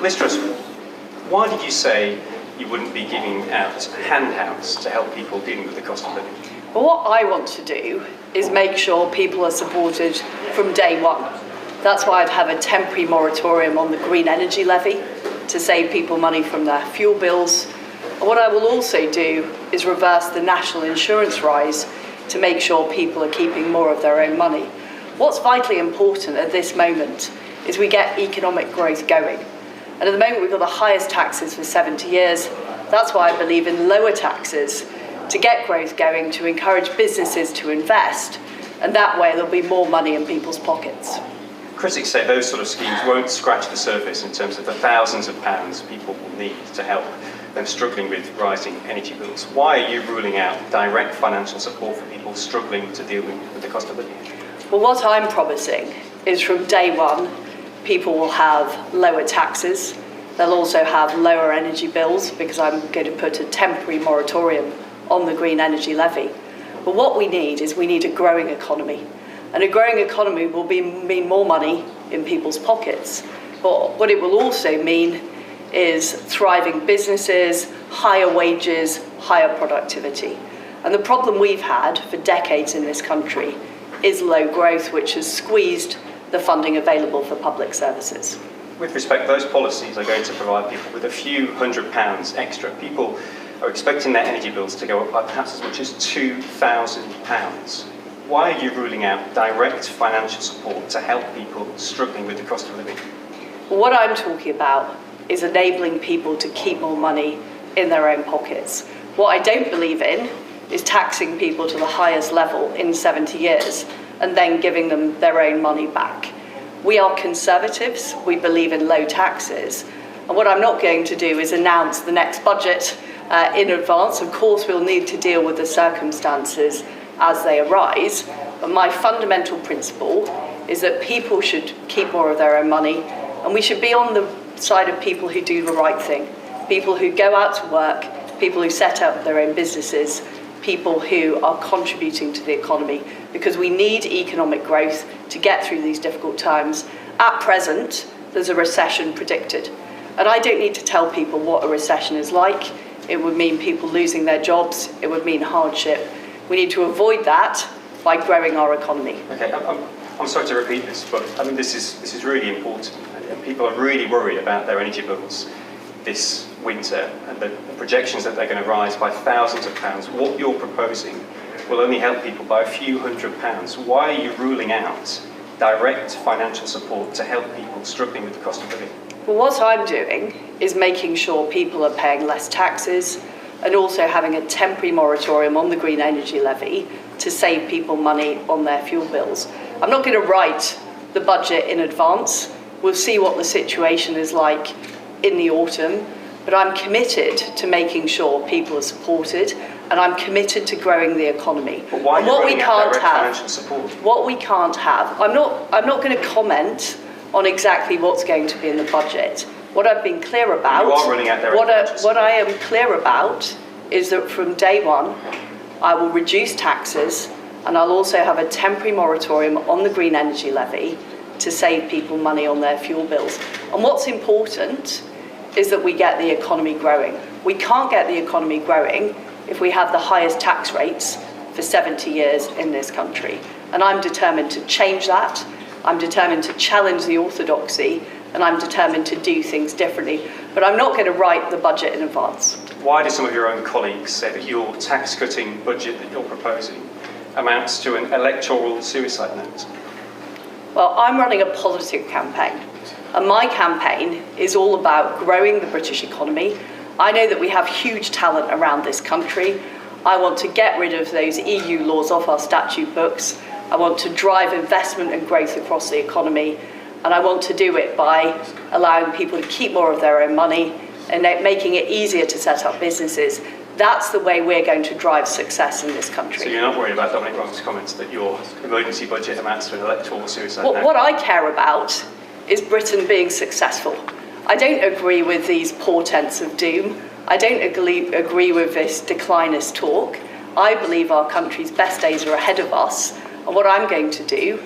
Liz Truss, why did you say you wouldn't be giving out handouts to help people dealing with the cost of living? Well, what I want to do is make sure people are supported from day one. That's why I'd have a temporary moratorium on the green energy levy to save people money from their fuel bills. And what I will also do is reverse the national insurance rise to make sure people are keeping more of their own money. What's vitally important at this moment is we get economic growth going. And at the moment, we've got the highest taxes for 70 years. That's why I believe in lower taxes to get growth going, to encourage businesses to invest. And that way, there'll be more money in people's pockets. Critics say those sort of schemes won't scratch the surface in terms of the thousands of pounds people will need to help them struggling with rising energy bills. Why are you ruling out direct financial support for people struggling to deal with the cost of living? Well, what I'm promising is from day one, people will have lower taxes. They'll also have lower energy bills because I'm going to put a temporary moratorium on the green energy levy. But what we need is we need a growing economy. And a growing economy will mean more money in people's pockets. But what it will also mean is thriving businesses, higher wages, higher productivity. And the problem we've had for decades in this country is low growth, which has squeezed the funding available for public services. With respect, those policies are going to provide people with a few £100 extra. People are expecting their energy bills to go up by perhaps as much as £2,000. Why are you ruling out direct financial support to help people struggling with the cost of living? Well, what I'm talking about is enabling people to keep more money in their own pockets. What I don't believe in is taxing people to the highest level in 70 years and then giving them their own money back. We are conservatives, we believe in low taxes, and what I'm not going to do is announce the next budget in advance. Of course, we'll need to deal with the circumstances as they arise, but my fundamental principle is that people should keep more of their own money, and we should be on the side of people who do the right thing, people who go out to work, people who set up their own businesses, people who are contributing to the economy, because we need economic growth to get through these difficult times. At present, there's a recession predicted, and I don't need to tell people what a recession is like. It would mean people losing their jobs, it would mean hardship. We need to avoid that by growing our economy. Okay, I'm sorry to repeat this, but I mean this is really important. And people are really worried about their energy bills this winter, and the projections that they're going to rise by thousands of pounds. What you're proposing will only help people by a few £100s. Why are you ruling out direct financial support to help people struggling with the cost of living? Well, what I'm doing is making sure people are paying less taxes and also having a temporary moratorium on the green energy levy to save people money on their fuel bills. I'm not going to write the budget in advance. We'll see what the situation is like in the autumn, but I'm committed to making sure people are supported, and I'm committed to growing the economy. But why are you running out direct financial support? What we can't have, I'm not going to comment on exactly what's going to be in the budget. What I've been clear about, you are running out direct what I am clear about is that from day one, I will reduce taxes, and I'll also have a temporary moratorium on the green energy levy to save people money on their fuel bills. And what's important is that we get the economy growing. We can't get the economy growing if we have the highest tax rates for 70 years in this country. And I'm determined to change that. I'm determined to challenge the orthodoxy, and I'm determined to do things differently. But I'm not going to write the budget in advance. Why do some of your own colleagues say that your tax-cutting budget that you're proposing amounts to an electoral suicide note? Well, I'm running a positive campaign, and my campaign is all about growing the British economy. I know that we have huge talent around this country. I want to get rid of those EU laws off our statute books. I want to drive investment and growth across the economy, and I want to do it by allowing people to keep more of their own money and making it easier to set up businesses. That's the way we're going to drive success in this country. So you're not worried about Dominic Raab's comments that your emergency budget amounts to an electoral suicide note? What I care about is Britain being successful. I don't agree with these portents of doom. I don't agree with this declinist talk. I believe our country's best days are ahead of us. And what I'm going to do,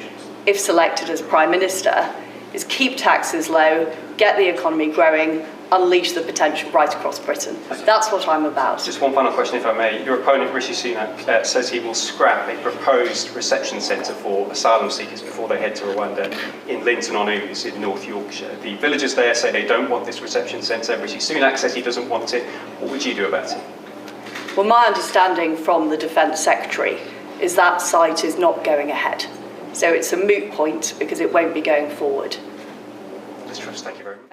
if selected as Prime Minister, is keep taxes low, get the economy growing, unleash the potential right across Britain. That's what I'm about. Just one final question, if I may. Your opponent, Rishi Sunak, says he will scrap a proposed reception centre for asylum seekers before they head to Rwanda in Linton-on-Ouse in North Yorkshire. The villagers there say they don't want this reception centre. Rishi Sunak says he doesn't want it. What would you do about it? Well, my understanding from the Defence Secretary is that site is not going ahead. So it's a moot point because it won't be going forward. Ms. Truss, thank you very much.